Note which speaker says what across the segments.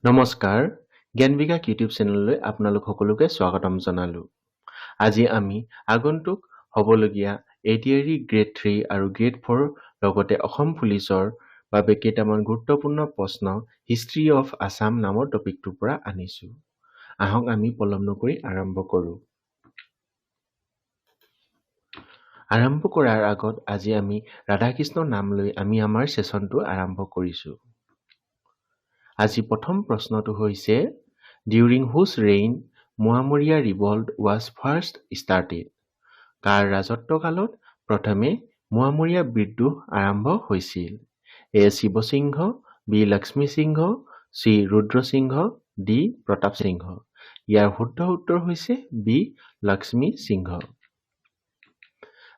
Speaker 1: নমস্কাৰ, জ্ঞান বিকাশ ইউটিউব চেনেললৈ আপোনালোক সকলোকে স্বাগতম জনালোঁ। আজি আমি আগন্তুক হ'বলগীয়া ADAR গ্ৰেড 3 আৰু গ্ৰেড 4 লগতে অসম পুলিচৰ বাবে কেইটামান গুৰুত্বপূৰ্ণ প্ৰশ্ন হিষ্ট্ৰী অফ আছাম নামৰ টপিকটোৰ পৰা আনিছোঁ। আহক আমি পলম নকৰি আৰম্ভ কৰোঁ। আৰম্ভ কৰাৰ আগত আজি আমি ৰাধাকৃষ্ণৰ নাম লৈ আমি আমাৰ ছেছনটো আৰম্ভ কৰিছোঁ। আজি প্ৰথম প্ৰশ্নটো হৈছে during whose reign Moamoria revolt was first started. কাৰ ৰাজত্বকালত প্ৰথমে মোৱামৰীয়া বিদ্ৰোহ আৰম্ভ হৈছিল? A Shiva Singha, B Lakshmi Singha, C Rudra Singha, D Pratap Singha. ইয়াৰ শুদ্ধ উত্তৰ হৈছে বি লক্ষ্মী সিংহ।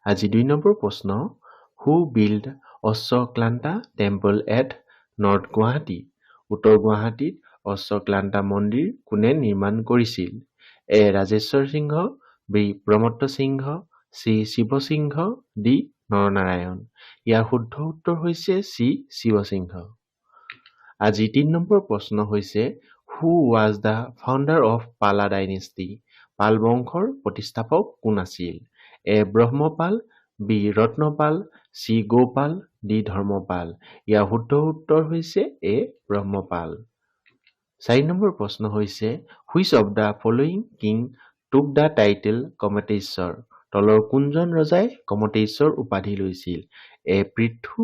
Speaker 1: আজি 2 নম্বৰ প্ৰশ্ন who build Ashvakranta temple at north Guwahati. উত্তৰ গুৱাহাটীত অশ্বক্লান্তা মন্দিৰ কোনে নিৰ্মাণ কৰিছিল? A Rajeswar Singha, B Pramatta Singha, C Shiva Singha, D Naranarayan. ইয়াৰ শুদ্ধ উত্তৰ হৈছে চি শিৱসিংহ। আজি 3 নম্বৰ প্ৰশ্ন হৈছে who was the founder of Pala dynasty. Pala বংশৰ প্ৰতিষ্ঠাপক কোন আছিল? A Brahmapala, B Ratnapala, C Gaupala, D Dharmapala. ইয়াৰ শুদ্ধ উত্তৰ হৈছে এ ব্ৰহ্মপাল। 4 নম্বৰ প্ৰশ্ন হৈছে which of the following king took the title Kamateswar. তলৰ কোনজন ৰজাই কমতেশ্বৰ উপাধি লৈছিল? A Prithu,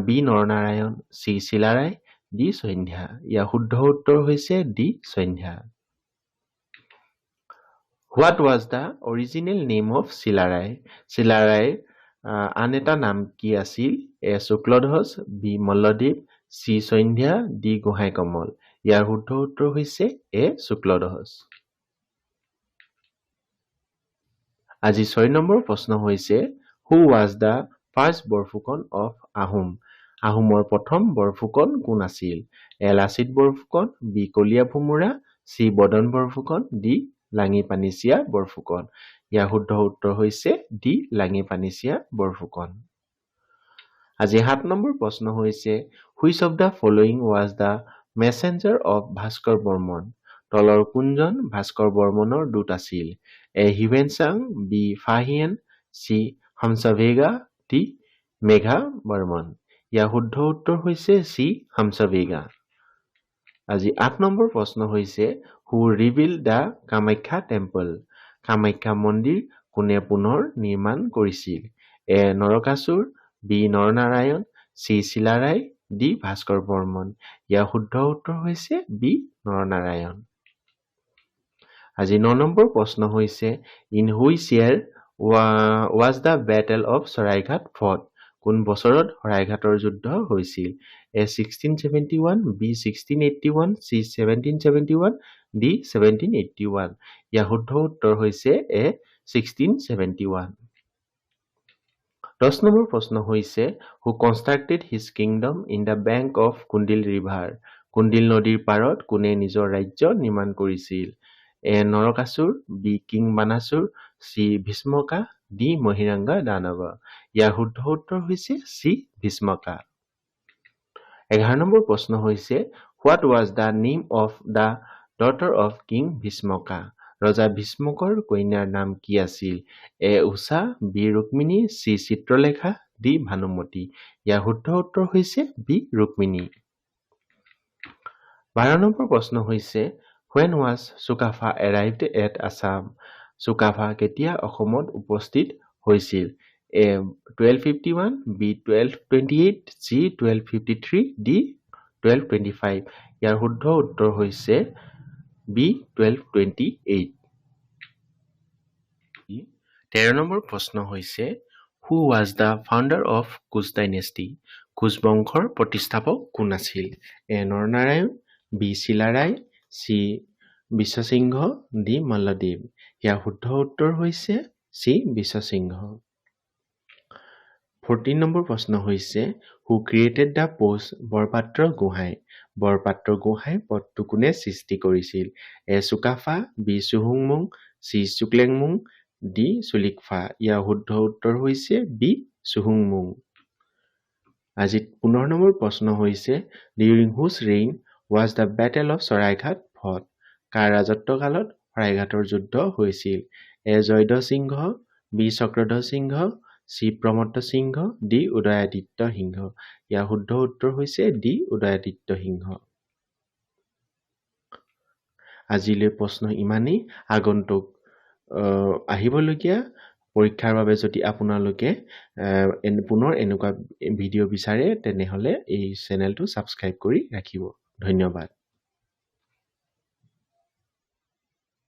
Speaker 1: B Naranarayan, C Chilarai, D Sandhya. ইয়াৰ শুদ্ধ উত্তৰ হৈছে D Sandhya. What was the original name of Chilarai. চিলাৰায়ৰ আন এটা নাম কি আছিল? এ শুক্লধ্বজ, বি মল্লদেৱ, চি সন্ধ্যা, ডি গোহাঁই কমল। ইয়াৰ শুদ্ধ উত্তৰ হৈছে এ শুক্লধ্বজ। আজি 6 নম্বৰ প্ৰশ্ন হৈছে who was the first Borphukan of Ahom. আহোমৰ প্ৰথম বৰফুকন কোন আছিল? এ লাচিত বৰফুকন, বি কলীয়া ভোমোৰা, চি বদন বৰফুকন, ডি লাঙি পানিছিয়া বৰফুকন। ইয়াৰ শুদ্ধ উত্তৰ হৈছে ডি লাঙি পানিছিয়া বৰফুকন। আজি 7 নম্বৰ প্ৰশ্ন হৈছে which of the following was the messenger of Bhaskar Barman. তলৰ কোনজন ভাস্কৰ বৰ্মনৰ দূত আছিল? এ হিউৱেনচাং, B Fahien, C Hamsavega, D Megha Barman. ইয়াৰ শুদ্ধ উত্তৰ হৈছে চি হমসভেগা। আজি 8 নম্বৰ প্ৰশ্ন হৈছে who rebuild the Kamakhya temple. Kamakhya মন্দিৰ কোনে পুনৰ নিৰ্মাণ কৰিছিল? A Narakasur, B Naranarayan, C Chilarai, D Bhaskar Barman. ইয়াৰ শুদ্ধ উত্তৰ হৈছে বি নৰনাৰায়ণ। আজি 9 নম্বৰ প্ৰশ্ন হৈছে in which year was the battle of Saraighat fought. কোন বছৰত শৰাইঘাটৰ যুদ্ধ হৈছিল? A 1671, B 1681, C 1771, D 1781। ইয়াৰ শুদ্ধ উত্তৰ হৈছে এ 1671। 10 নম্বৰ প্ৰশ্ন হৈছে who constructed his kingdom in the bank of Kundil river. Kundil নদীৰ পাৰত কোনে নিজৰ ৰাজ্য নিৰ্মাণ কৰিছিল? A Narakasur, B king Banasur, C Bhishmaka, D Mahiranga Danav. ইয়াৰ শুদ্ধ উত্তৰ হৈছে চি ভীষ্মকা। 11 নম্বৰ প্ৰশ্ন হৈছে what was the name of the daughter of king Bhishmaka. ৰজা ভীষ্মকৰ কন্যাৰ নাম কি আছিল? A Usha, B Rukmini, C Chitralekha, D Bhanumati. ইয়াৰ শুদ্ধ উত্তৰ হৈছে বি ৰুক্মিণী। 12 নম্বৰ প্ৰশ্ন হৈছে when was Sukaphaa arrived at Assam? Sukaphaa কেতিয়া অসমত উপস্থিত হৈছিল? A 1251, B 1228, C 1253, D 1225। ইয়াৰ শুদ্ধ উত্তৰ হৈছে বি 1228। 13 নম্বৰ প্ৰশ্ন হৈছে who was the founder of Koch dynasty. Koch বংশৰ প্ৰতিষ্ঠাপক কোন আছিল? A Naranarayan, B Chilarai, C Biswasingha, D Malladev. ইয়াৰ শুদ্ধ উত্তৰ হৈছে চি বিশ্বসিংহ। 14 নম্বৰ প্ৰশ্ন হৈছে who created the post Borpatra Gohain. Borpatra Gohain পদটো কোনে সৃষ্টি কৰিছিল? এ চুকাফা, বি চুহুংমুং, চি চুক্লেংমুং, ডি চুলিকফা। ইয়াৰ শুদ্ধ উত্তৰ হৈছে বি চুহুংমুং। আজি 15 নম্বৰ প্ৰশ্ন হৈছে during whose reign was the battle of Saraighat fought? কাৰ ৰাজত্বকালত শৰাইঘাটৰ যুদ্ধ হৈছিল? A Jayadhwaj Singha, B Chakradhwaj Singha, C Pramatta Singha, D Udayaditya Singha. ইয়াৰ শুদ্ধ উত্তৰ হৈছে ডি উদয়াদিত্য সিংহ। আজিলৈ প্ৰশ্ন ইমানেই। আগন্তুক আহিবলগীয়া পৰীক্ষাৰ বাবে যদি আপোনালোকে পুনৰ এনেকুৱা ভিডিঅ' বিচাৰে তেনেহ'লে এই চেনেলটো ছাবস্ক্ৰাইব কৰি ৰাখিব। ধন্যবাদ।